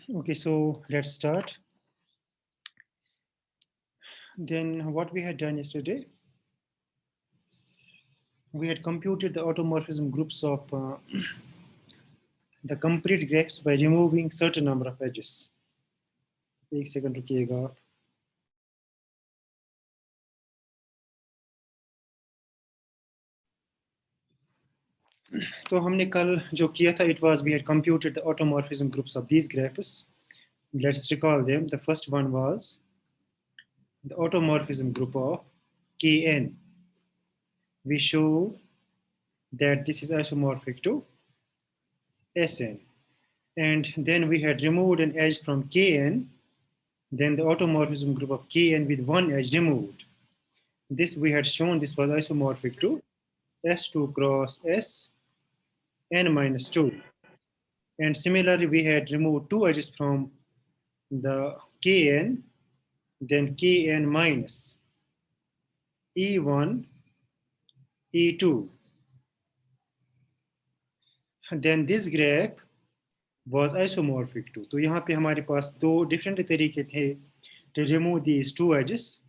Okay, so let's start. Then what we had done yesterday, we had computed the automorphism groups of the complete graphs by removing certain number of edges. एक second रुकिएगा आप. तो हमने कल जो किया था, it was we had computed the automorphism groups of these graphs. Let's recall them. The first one was the automorphism group of Kn. We showed that this is isomorphic to Sn. And then we had removed an edge from Kn, then the automorphism group of Kn with one edge removed. This we had shown this was isomorphic to S2 cross S n minus 2. And similarly, we had removed two edges from the Kn, then Kn minus E1, E2. Then this graph was isomorphic to. तो यहाँ पे हमारे पास दो different तरीके थे to remove these two edges.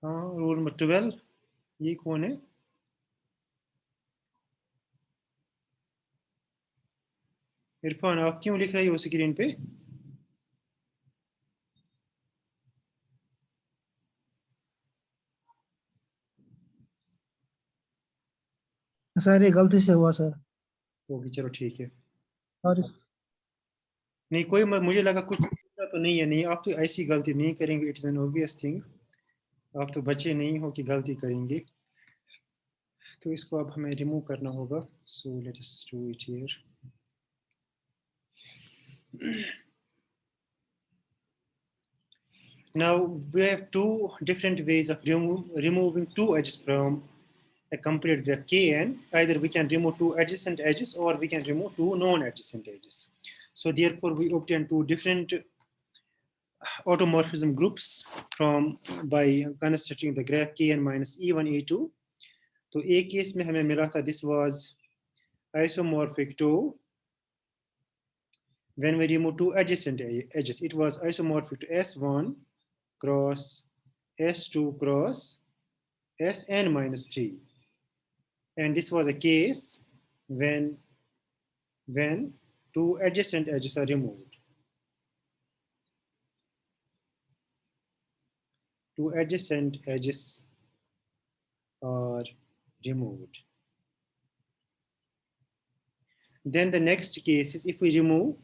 Rule number 12, ये कौन है? इरफान, आप क्यों लिख रही हो स्क्रीन पे? सर ये गलती से हुआ सर. ओके, चलो ठीक है. और नहीं, कोई मुझे लगा कुछ तो नहीं है. नहीं, आप तो ऐसी गलती नहीं करेंगे. It is an obvious thing. आप तो बच्चे नहीं हो कि गलती करेंगे. तो इसको अब हमें रिमूव करना होगा. So let us do it here. Now we have two different ways of removing two edges from a complete graph Kn. Either we can remove two adjacent edges or we can remove two non-adjacent edges. So therefore we obtain two different automorphism groups from by constructing the graph Kn minus E1, E2. तो एक case में हमें मिला था this was isomorphic to when we remove two adjacent edges. It was isomorphic to S1 cross S2 cross Sn minus 3. And this was a case when two adjacent edges are removed. Two adjacent edges are removed. Then the next case is if we remove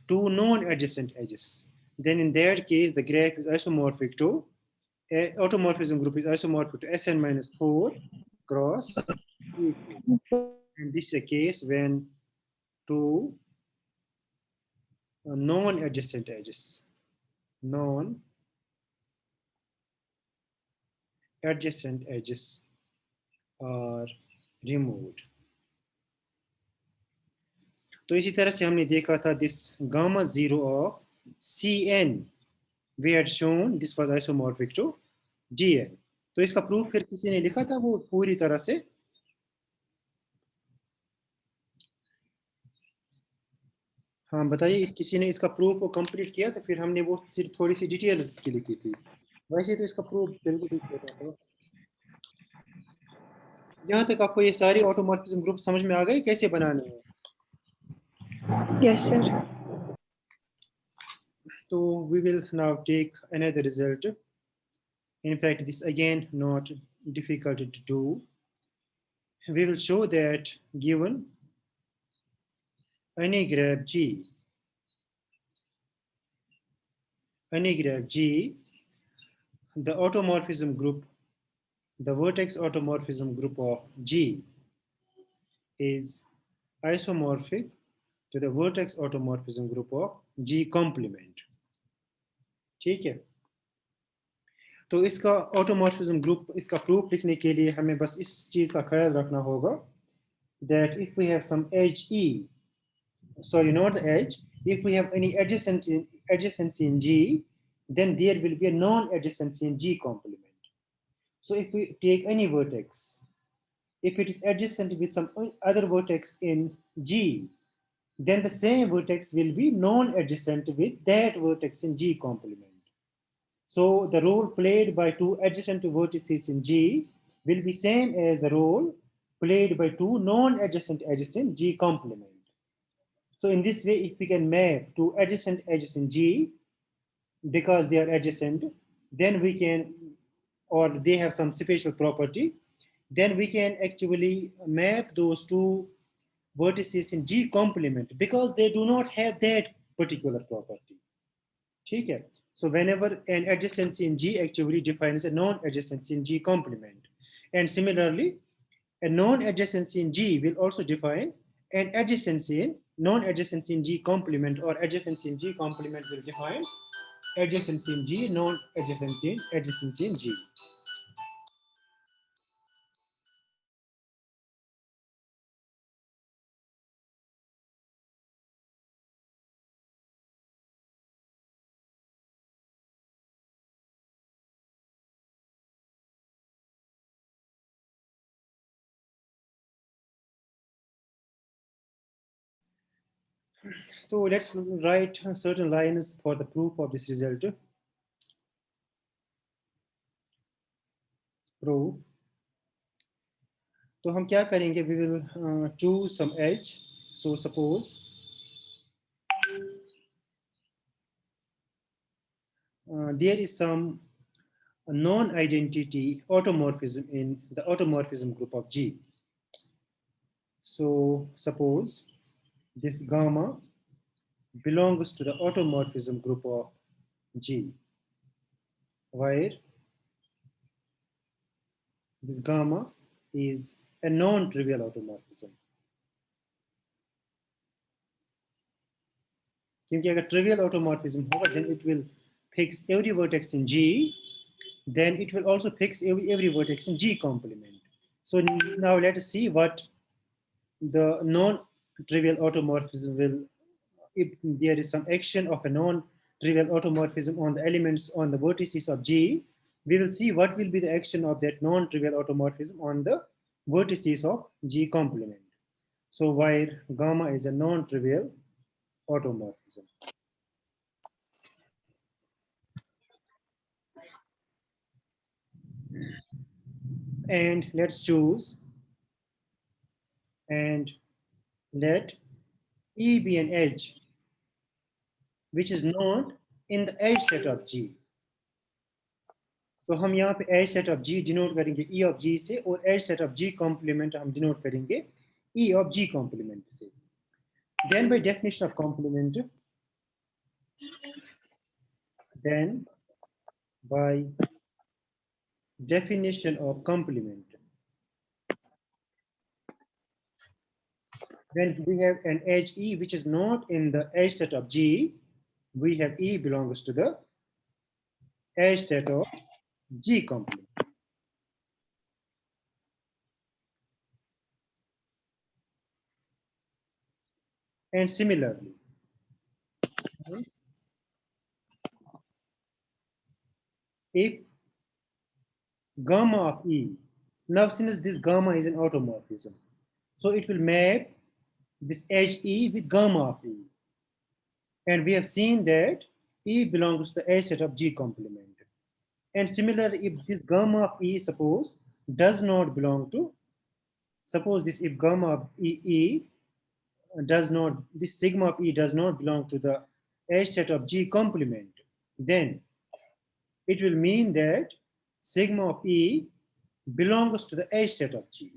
two non-adjacent edges. Then in that case, the graph is isomorphic to, automorphism group is isomorphic to Sn minus 4 cross E2. And this is a case when two non-adjacent edges, non-adjacent edges are removed. तो इसी तरह से हमने देखा था this gamma 0 of Cn we had shown this was isomorphic to Gn. तो इसका proof फिर किसी ने लिखा था वो पूरी तरह से? हाँ बताइए, किसी ने इसका प्रूफ को कंप्लीट किया था? फिर हमने वो सिर्फ थोड़ी सी डिटेल्स की लिखी थी. वैसे तो इसका प्रूफ बिल्कुल ठीक था. यहाँ तक आपको ये सारी ऑटोमॉर्फिज्म ग्रुप समझ में आ गए कैसे बनाने हैं? Yes, sir. So we will now take another result. In fact, this again not difficult to do. We will show that given any graph G, the automorphism group, the vertex automorphism group of G is isomorphic to the vertex automorphism group of G complement. ठीक है? तो इसका automorphism group, इसका proof लिखने के लिए हमें बस इस चीज का ख्याल रखना होगा that if we have some edge E, sorry, not the edge, if we have any adjacency in G, then there will be a non-adjacency in G complement. So if we take any vertex, if it is adjacent with some other vertex in G, then the same vertex will be non-adjacent with that vertex in G complement. So the role played by two adjacent vertices in G will be same as the role played by two non-adjacent edges in G complement. So in this way, if we can map two adjacent edges in G because they are adjacent, then we can, or they have some special property, then we can actually map those two vertices in G complement because they do not have that particular property. Okay? So whenever an adjacency in G actually defines a non-adjacency in G complement. And similarly, a non-adjacency in G will also define an adjacency in non-adjacency in G complement, or adjacency in G complement will define adjacency in G, non-adjacency in G. So let's write certain lines for the proof of this result. Proof. तो हम क्या करेंगे? We will choose some edge. So suppose there is some non-identity automorphism in the automorphism group of G. So suppose this gamma belongs to the automorphism group of G, where this gamma is a non-trivial automorphism. क्योंकि अगर trivial automorphism होगा, then it will fix every vertex in G, then it will also fix every vertex in G complement. So now let us see what the non-trivial automorphism will, if there is some action of a non-trivial automorphism on the elements on the vertices of G, we will see what will be the action of that non-trivial automorphism on the vertices of G complement. So where gamma is a non-trivial automorphism. And let's choose and let E be an edge which is not in the edge set of G. तो हम यहाँ पे edge set of G denote करेंगे E of G से, और edge set of G complement हम denote करेंगे E of G complement से. Then by definition of complement, then by definition of complement, when we have an edge E which is not in the edge set of G, we have E belongs to the edge set of G complement. And similarly, if gamma of E, now since this gamma is an automorphism, so it will map this edge E with gamma of E. And we have seen that E belongs to the edge set of G complement. And similarly, if this gamma of E, suppose, does not belong to, suppose this, if gamma of E does not, this sigma of E does not belong to the edge set of G complement, then it will mean that sigma of E belongs to the edge set of G.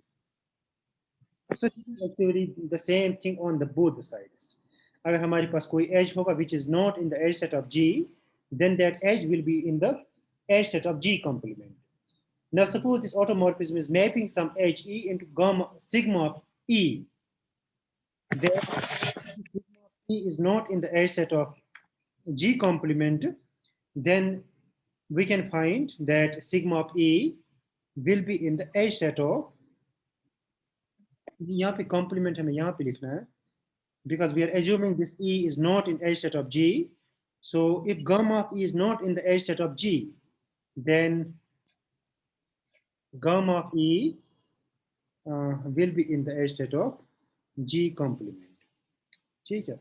So actually the same thing on the both sides. अगर हमारे पास कोई edge होगा which is not in the edge set of G, then that edge will be in the edge set of G complement. Now suppose this automorphism is mapping some edge E into gamma sigma of E. Then sigma of E is not in the edge set of G complement, then we can find that sigma of E will be in the edge set of, यहाँ पे complement हमें यहाँ पे लिखना है, because we are assuming this E is not in edge set of G. So if gamma of E is not in the edge set of G, then gamma of E will be in the edge set of G complement. ठीक है?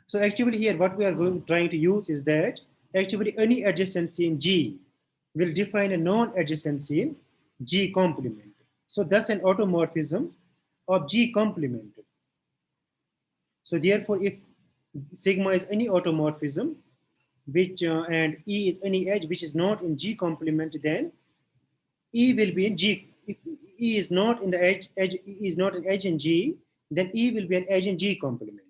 So actually here what we are trying to use is that actually any adjacency in G will define a non-adjacency in G complement. So thus an automorphism of G complement. So therefore if sigma is any automorphism which and E is any edge which is not in G complement, then E will be in G. If E is not in the edge E is not an edge in G, then E will be an edge in G complement.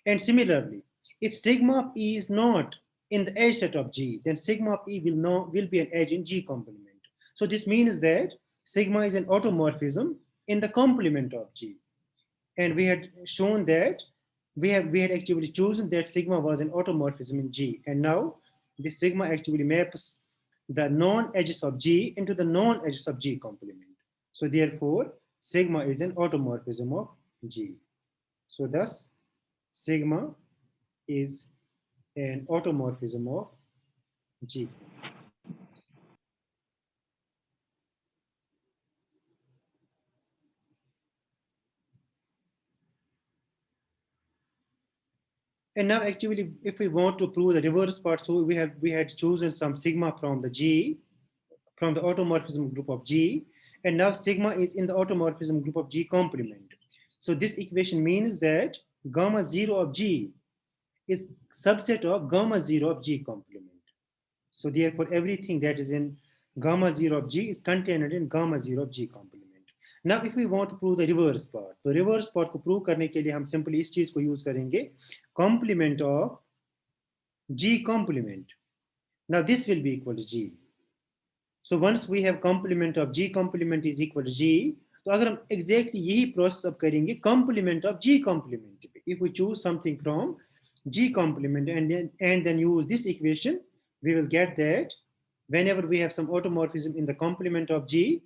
And similarly, if sigma of E is not in the edge set of G, then sigma of E will be an edge in G complement. So this means that sigma is an automorphism in the complement of G. And we had shown that we had actually chosen that sigma was an automorphism in G. And now this sigma actually maps the non-edges of G into the non-edges of G complement. So therefore, sigma is an automorphism of G. So thus, sigma is an automorphism of G. And now actually, if we want to prove the reverse part, so we had chosen some sigma from the G, from the automorphism group of G, and now sigma is in the automorphism group of G complement. So this equation means that gamma 0 of G is subset of gamma 0 of G complement. So therefore, everything that is in gamma 0 of G is contained in gamma 0 of G complement. Now, if we want to prove the reverse part, तो reverse part को prove करने के लिए हम simply इस चीज को use करेंगे complement of G complement. Now, this will be equal to G. So once we have complement of G complement is equal to G, तो अगर हम exactly यही process अब करेंगे complement of G complement. If we choose something from G complement and then use this equation, we will get that whenever we have some automorphism in the complement of G,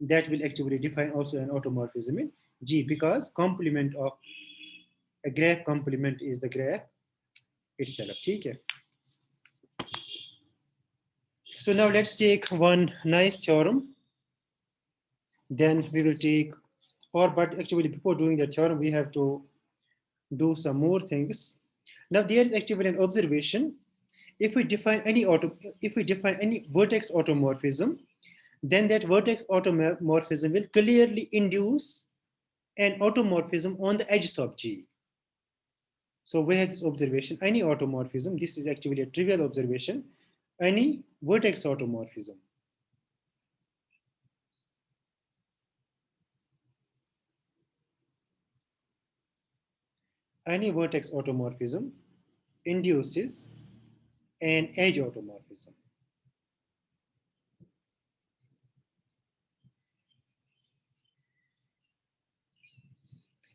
that will actually define also an automorphism in G, because complement of a graph complement is the graph itself. ठीक है? So now let's take one nice theorem. Then we will take, but actually before doing the theorem, we have to do some more things. Now there is actually an observation. If we define any vertex automorphism, then that vertex automorphism will clearly induce an automorphism on the edges of G. So we have this observation, any automorphism, this is actually a trivial observation, any vertex automorphism. Any vertex automorphism induces an edge automorphism.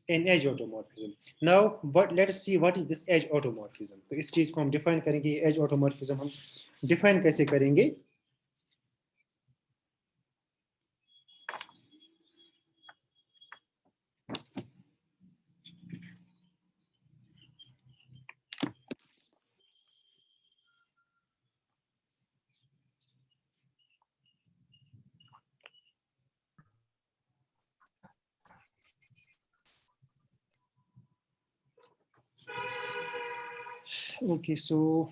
An edge automorphism. Now, let us see what is this edge automorphism. तो इस चीज को हम define करेंगे, edge automorphism हम define कैसे करेंगे? Okay, so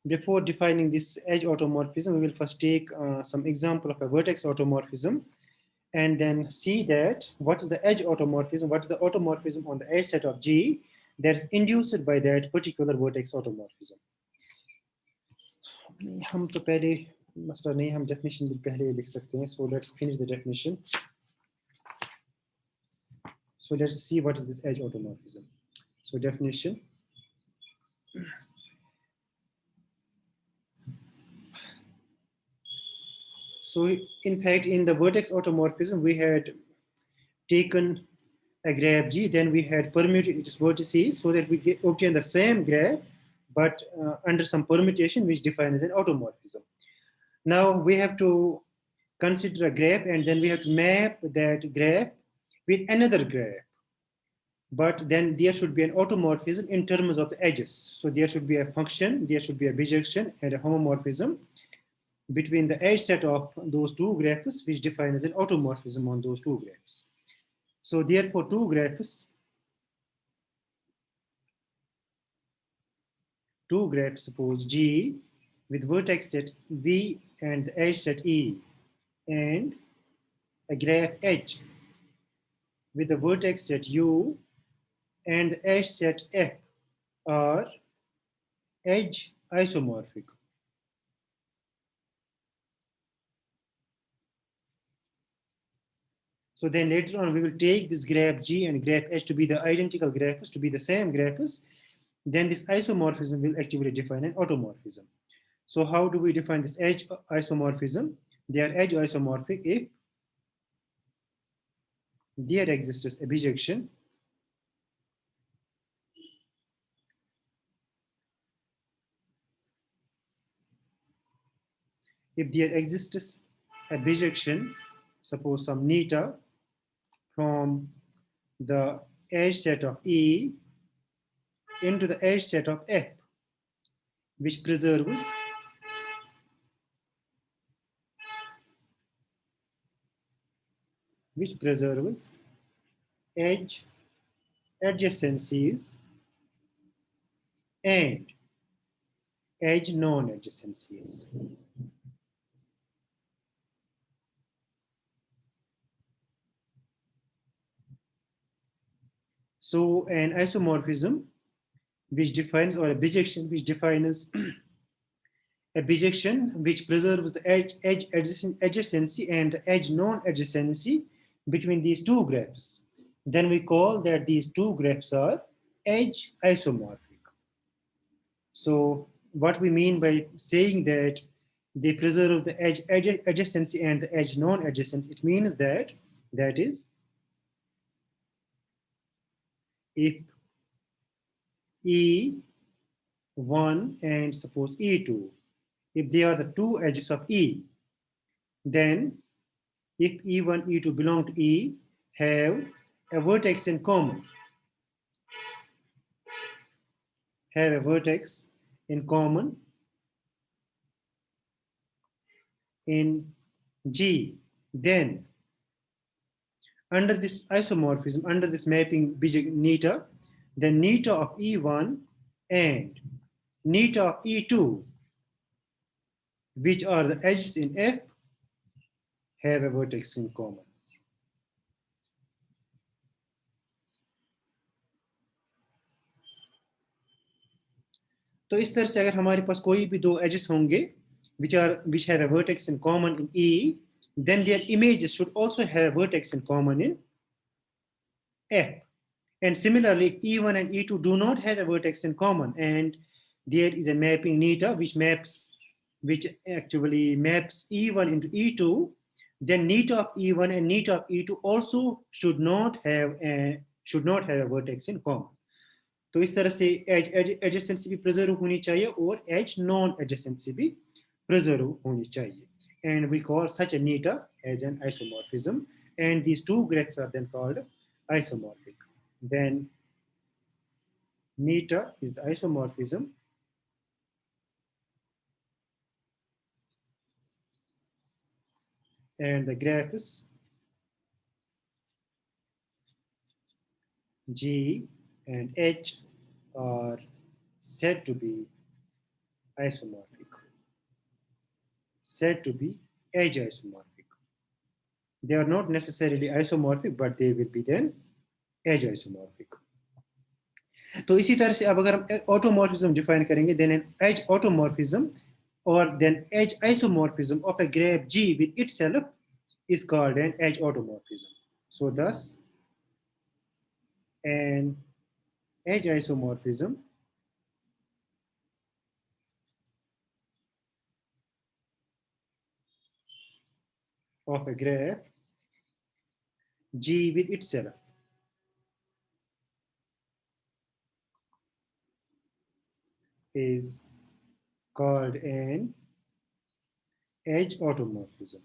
before defining this edge automorphism, we will first take some example of a vertex automorphism and then see that what is the edge automorphism, what is the automorphism on the edge set of G that's induced by that particular vertex automorphism. हम तो पहले मसला नहीं, हम definition भी पहले लिख सकते हैं. So let's finish the definition. So let's see what is this edge automorphism. So definition. So in fact, in the vertex automorphism, we had taken a graph G, then we had permuted its vertices so that we obtain the same graph, but under some permutation which defines an automorphism. Now we have to consider a graph and then we have to map that graph with another graph. But then there should be an automorphism in terms of the edges. So there should be a function, there should be a bijection and a homomorphism between the edge set of those two graphs, which defines an automorphism on those two graphs. So therefore, two graphs suppose G with vertex set V and the edge set E, and a graph H with the vertex set U and the edge set F are edge isomorphic. So then later on we will take this graph G and graph H to be the identical graphs, to be the same graphs. Then this isomorphism will actively define an automorphism. So how do we define this edge isomorphism? They are edge isomorphic if there exists a bijection suppose some neta from the edge set of E into the edge set of F, which preserves edge adjacencies and edge non-adjacencies. So an isomorphism which defines, or a bijection which defines a bijection which preserves the edge adjacency and the edge non-adjacency between these two graphs, then we call that these two graphs are edge isomorphic. So what we mean by saying that they preserve the edge adjacency and the edge non-adjacency, it means that if E1 and suppose E2, if they are the two edges of E, then if E1, E2 belong to E, have a vertex in common, in G, then under this isomorphism, under this mapping neta, then neta of E1 and neta of E2, which are the edges in F, have a vertex in common. तो इस तरह से अगर हमारे पास कोई भी दो edges होंगे which have a vertex in common in E, then their images should also have a vertex in common in F. And similarly, if E1 and E2 do not have a vertex in common, and there is a mapping neta which actually maps E1 into E2, then neta of E1 and neta of E2 also should not have a vertex in common. तो इस तरह से edge adjacency भी preserve होनी चाहिए और edge non adjacency भी preserve होनी चाहिए. And we call such a neta as an isomorphism, and these two graphs are then called isomorphic. Then neta is the isomorphism and the graphs G and H are said to be isomorphic, said to be edge isomorphic. They are not necessarily isomorphic, but they will be then edge isomorphic. तो इसी तरह से अब अगर हम automorphism define करेंगे, then an edge automorphism or then edge isomorphism of a graph G with itself is called an edge automorphism. So thus, an edge isomorphism of a graph G with itself is called an edge automorphism.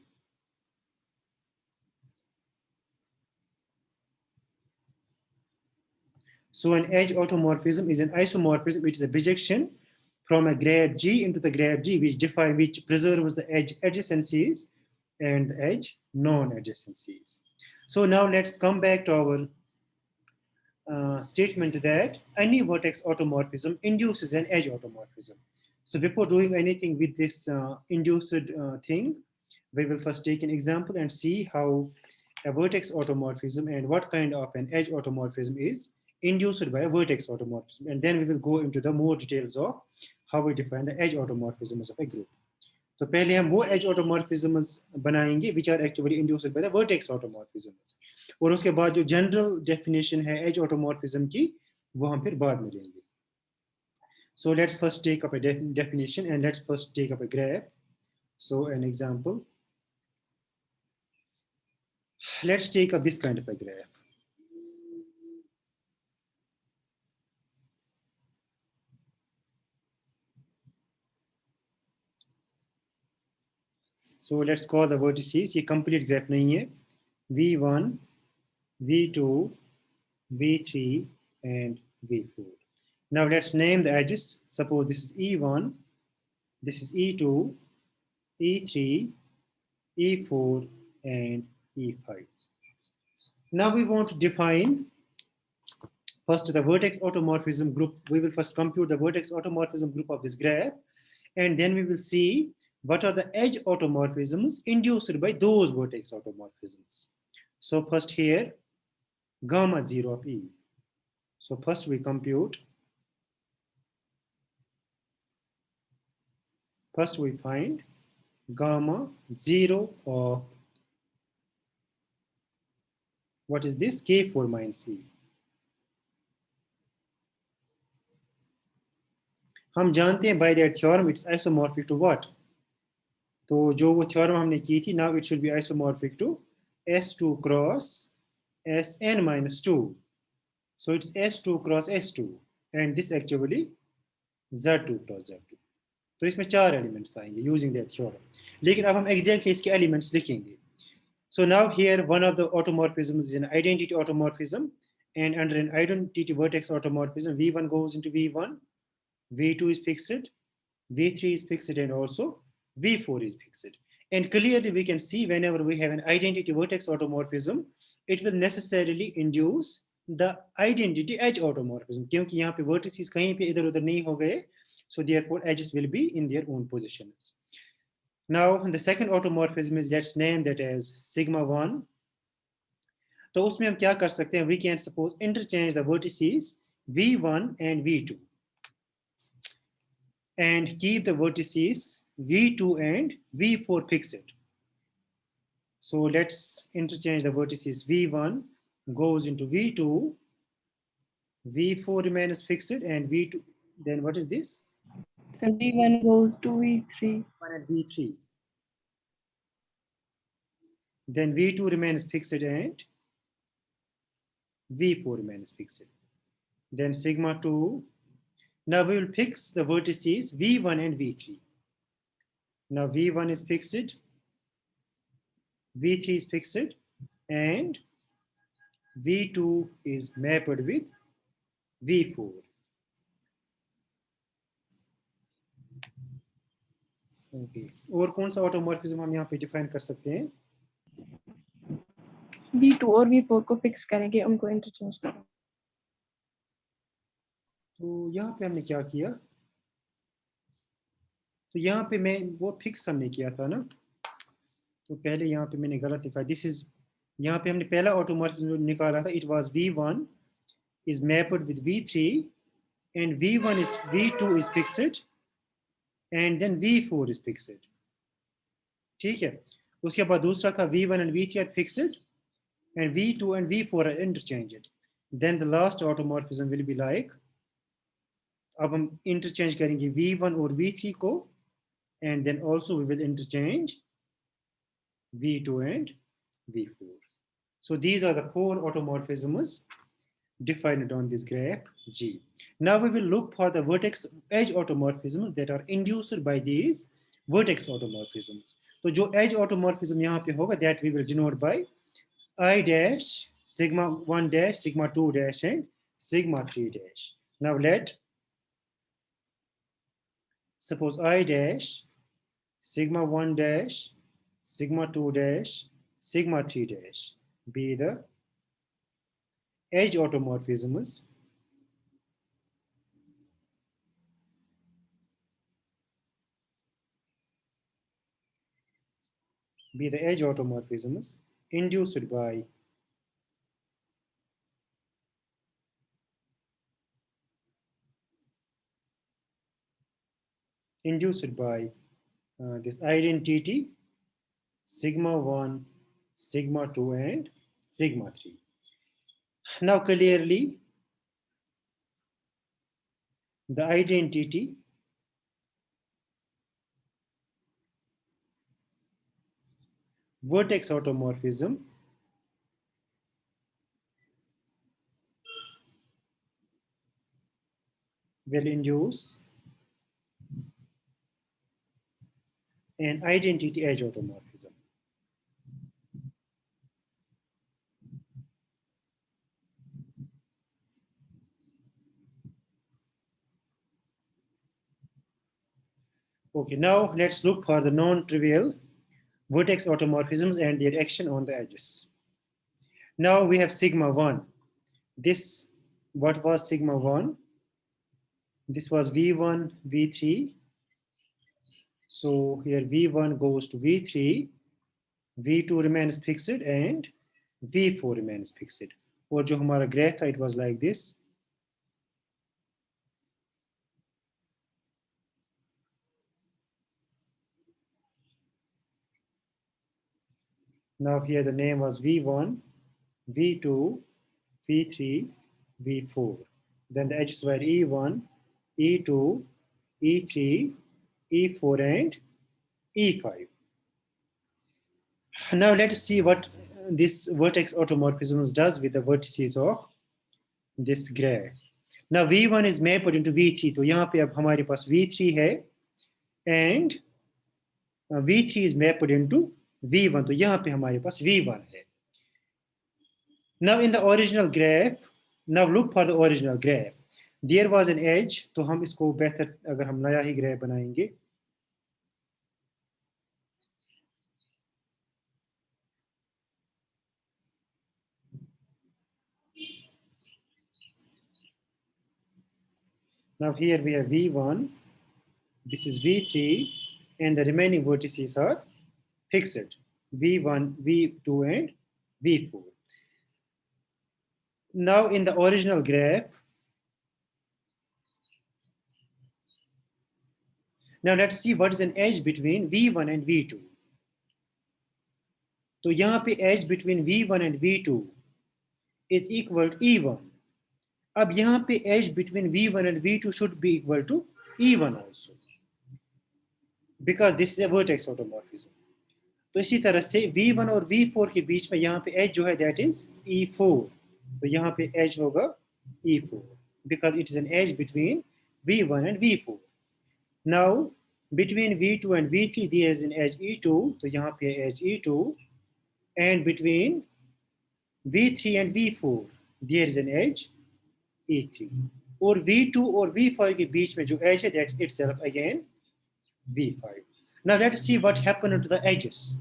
So an edge automorphism is an isomorphism which is a bijection from a graph G into the graph G which preserves the edge adjacencies and the edge non-adjacencies. So now let's come back to our statement that any vertex automorphism induces an edge automorphism. So before doing anything with this induced thing, we will first take an example and see how a vertex automorphism and what kind of an edge automorphism is induced by a vertex automorphism. And then we will go into the more details of how we define the edge automorphisms of a group. तो पहले हम वो edge automorphisms बनाएंगे which are actually induced by the vertex automorphisms और उसके बाद जो general definition है एज ऑटोमॉर्फिज्म की वो हम फिर बाद में लेंगे. So let's first take up a definition and let's first take up a graph. So an example, let's take up this kind of a graph. So let's call the vertices. ये complete graph नहीं है. V1, V2, V3 and V4. Now let's name the edges. Suppose this is E1, this is E2, E3, E4 and E5. Now we want to define first the vertex automorphism group. We will first compute the vertex automorphism group of this graph, and then we will see what are the edge automorphisms induced by those vertex automorphisms. So first here, gamma 0 of E. So first we compute, first we find gamma 0 of, what is this? K4 minus E. हम जानते हैं by that theorem it's isomorphic to what? तो जो वो theorem हमने की थी, now it should be isomorphic to S2 cross Sn minus 2. So it's S2 cross S2 and this actually Z2 cross Z2. तो इसमें 4 elements आएंगे using that theorem. लेकिन अब हम exactly इसके elements लिखेंगे. So now here one of the automorphisms is an identity automorphism, and under an identity vertex automorphism V1 goes into V1, V2 is fixed, V3 is fixed and also V4 is fixed. And clearly we can see whenever we have an identity vertex automorphism, it will necessarily induce the identity edge automorphism क्योंकि यहाँ पे vertices कहीं पे इधर उधर नहीं हो गए, so therefore edges will be in their own positions. Now the second automorphism is, let's name that as sigma 1. तो उसमें हम क्या कर सकते हैं? We can suppose interchange the vertices V1 and V2 and keep the vertices V2 and V4 fixed. So let's interchange the vertices V1 goes into V2, V4 remains fixed and V2, then what is this? So V1 goes to V3. 1 and V3. Then V2 remains fixed and V4 remains fixed. Then sigma 2. Now we will fix the vertices V1 and V3. Now V1 is fixed, V3 is fixed, and V2 is mapped with V4. Okay. और कौन सा automorphism हम यहाँ पे define कर सकते हैं? V2 और V4 को फिक्स करेंगे, उनको इंटरचेंज करेंगे. तो यहाँ पे हमने क्या किया? तो यहाँ पे मैं वो फिक्स हमने किया था ना, तो पहले यहाँ पे मैंने गलत लिखा. दिस इज, यहाँ पे हमने पहला ऑटोमॉर्फिज्म निकाला था, it was V1 is mapped with V3 and V1 is V2 is fixed and then V4 is fixed. ठीक है. उसके बाद दूसरा था V1 and V3 are fixed and V2 and V4 are interchanged. Then the last automorphism will be like, अब हम interchange करेंगे V1 और V3 को and then also we will interchange V2 and V4. So these are the 4 automorphisms defined on this graph G. Now we will look for the vertex edge automorphisms that are induced by these vertex automorphisms. So जो edge automorphism यहाँ पे होगा, that we will denote by I dash, sigma 1 dash, sigma 2 dash and sigma 3 dash. Now let suppose I dash, sigma 1 dash, sigma 2 dash, sigma 3 dash. be the edge automorphisms induced by this identity sigma 1, sigma 2, and sigma 3. Now clearly the identity vertex automorphism will induce an identity edge automorphism. Okay, now let's look for the non-trivial vertex automorphisms and their action on the edges. Now we have sigma 1. This, what was sigma 1? This was V1, V3. So here V1 goes to V3, V2 remains fixed, and V4 remains fixed. और जो हमारा graph था, it was like this. Now here the name was V1, V2, V3, V4. Then the edges were E1, E2, E3, E4, and E5. Now let us see what this vertex automorphisms does with the vertices of this graph. Now V1 is mapped into V3. तो यहाँ पे अब हमारे पास V3 है and V3 is mapped into V1. तो यहाँ पे हमारे पास V1 है. Now in the original graph, now look for the original graph. There was an edge. तो हम इसको बेहतर अगर हम नया ही graph बनाएंगे. Now here we have V1, this is V3, and the remaining vertices are fixed, V1, V2, and V4. Now in the original graph, now let's see what is an edge between V1 and V2. So यहाँ पे edge between V1 and V2 is equal to E1. अब यहाँ पे edge between V1 and V2 should be equal to E1 also, because this is a vertex automorphism. तो इसी तरह से V1 और V4 के बीच में यहाँ पे edge जो है that is E4. तो यहाँ पे edge होगा E4 because it is an edge between V1 and V4. Now between V2 and V3 there is an edge E2. तो यहाँ पे edge E2, and between V3 and V4 there is an edge E3. और V2 और V5 के बीच में जो edge है that's itself again V5. Now let's see what happened to the edges.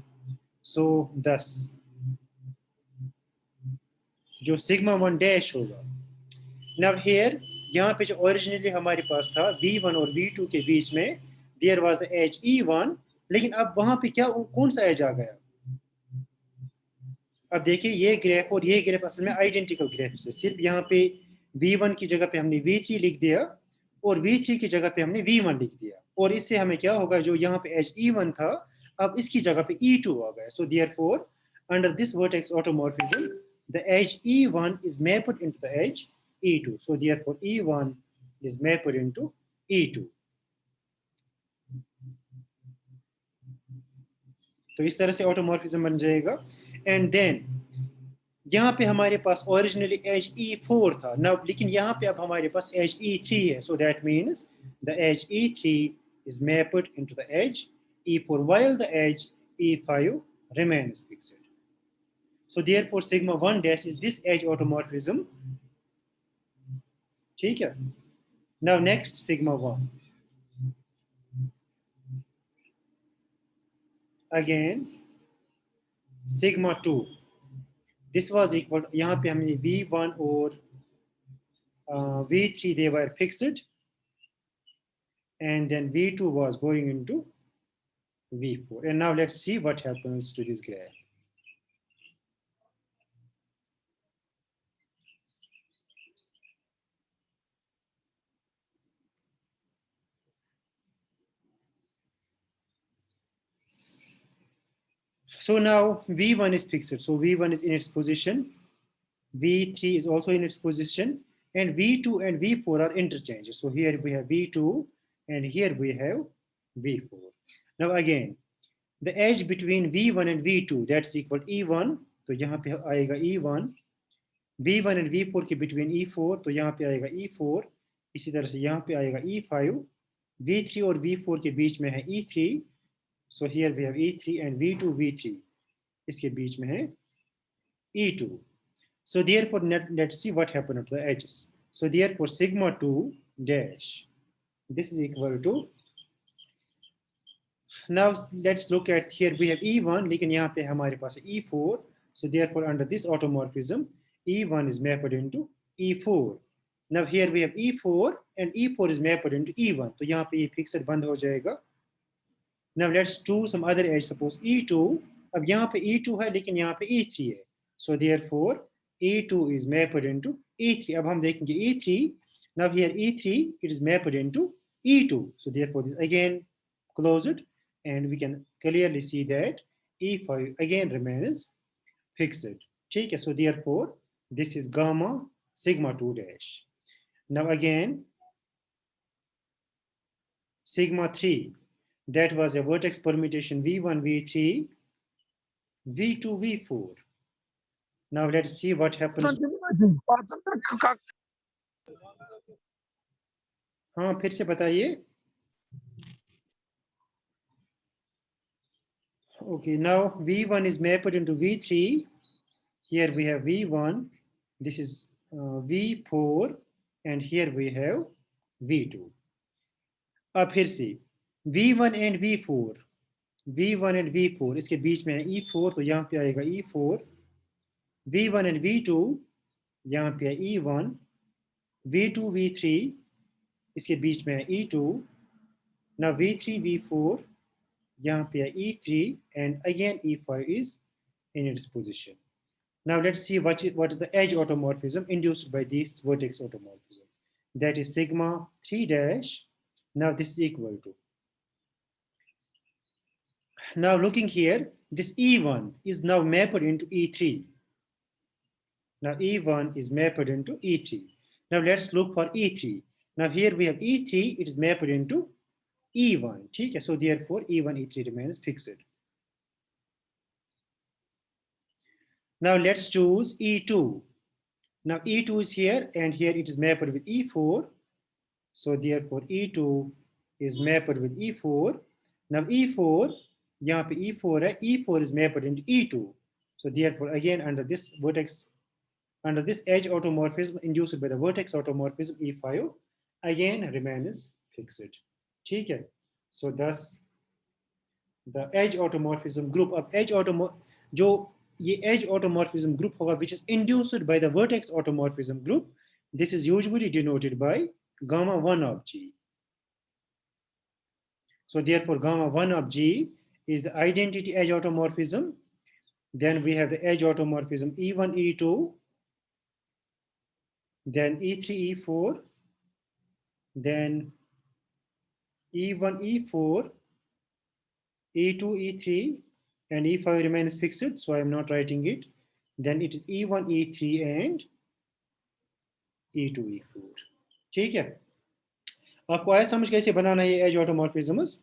So thus जो sigma 1 dash होगा. Now here यहाँ पे जो originally हमारे पास था V1 और V2 के बीच में there was the edge E1, लेकिन अब वहाँ पे क्या कौन सा edge आ गया? अब देखिए ये ग्राफ और ये ग्राफ असल में आइडेंटिकल ग्राफ है. सिर्फ यहाँ पे V1 की जगह पे हमने V3 लिख दिया और V3 की जगह पे हमने V1 लिख दिया, और इससे हमें क्या होगा, जो यहाँ पे edge E1 था अब इसकी जगह पे E2 आ गया. So therefore under this vertex automorphism the edge E1 is mapped into the edge E2. So therefore E1 is mapped into E2. तो इस तरह से ऑटोमॉर्फिज्म बन जाएगा. एंड देन यहाँ पे हमारे पास ओरिजिनली एज E4 था ना, लेकिन यहाँ पे अब हमारे पास एज E3 है. So that means the edge E3 is mapped into the edge E4 while the edge E5 remains fixed. So therefore sigma 1 dash is this edge automorphism. ठीक है. Now next sigma 1. Again sigma 2. this was equal, यहाँ पे हमने V1 और V3 they were fixed, and then V2 was going into V4. And now let's see what happens to this graph. So now V1 is fixed. So V1 is in its position. V3 is also in its position. And V2 and V4 are interchanged. So here we have V2 and here we have V4. Now again, the edge between V1 and V2, that's equal E1. तो यहाँ पे आएगा E1. V1 and V4 के between E4, तो यहाँ पे आएगा E4. इसी तरह से यहाँ पे आएगा E5. V3 और V4 के बीच में है E3. So here we have E3 and V2, V3. इसके बीच में है E2. So therefore, let's see what happened to the edges. So therefore, sigma 2 dash. This is equal to. Now let's look at here. We have E1, लेकिन यहाँ पे हमारे पास E4. So therefore, under this automorphism, E1 is mapped into E4. Now here we have E4 and E4 is mapped into E1. तो यहाँ पे ये fixed बंद हो जाएगा. Now let's do some other edge. Suppose E2. अब यहाँ पे E2 है लेकिन यहाँ पे E3 है. So therefore, E2 is mapped into E3. अब हम देखेंगे E3. Now here E3 it is mapped into E2. So therefore, this again closed, and we can clearly see that E5 again remains fixed. ठीक है. So therefore, this is gamma sigma 2 dash. Now again, sigma 3. That was a vertex permutation V1, V3, V2, V4. Now let's see what happens. हाँ फिर से बताइए. Okay, now V1 is mapped into V3. Here we have V1. This is V4, and here we have V2. अब फिर से V1 and V4. V1 and V4 इसके बीच में है E4, तो यहाँ पे आएगा E4. V1 and V2 यहाँ पे है E1. V2, V3 इसके बीच में है E2. Now V3, V4 यहाँ पे है E3, and again E5 is in its position. Now let's see what is the edge automorphism induced by this vertex automorphism. That is sigma 3 dash. Now this is equal to. Now looking here, this E1 is now mapped into E3. Now E1 is mapped into E3. Now let's look for E3. Now here we have E3, it is mapped into E1. ठीक है. So therefore E1, E3 remains fixed. Now let's choose E2. Now E2 is here, and here it is mapped with E4. So therefore E2 is mapped with E4. Now E4, यहाँ पे E4 है, E4 is mapped into E2. So therefore again under this vertex, under this edge automorphism induced by the vertex automorphism E5 again remains fixed. ठीक है. So thus the edge automorphism group of edge जो ये edge automorphism group होगा which is induced by the vertex automorphism group, this is usually denoted by gamma 1 of G. So therefore gamma 1 of G is the identity edge automorphism. Then we have the edge automorphism E1, E2, then E3, E4, then E1, E4, E2, E3, and E5 remains fixed, so I am not writing it. Then it is E1, E3, and E2, E4. ठीक है. आपको आया समझ कैसे बनाना ये edge automorphisms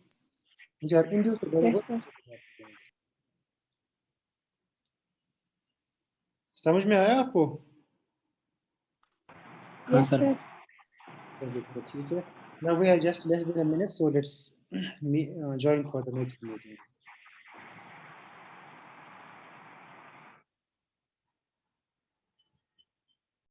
which are induced by the automorphisms. समझ में आया आपको? Yes, sir. ठीक है. Now we have just less than a minute, so let's join for the next meeting.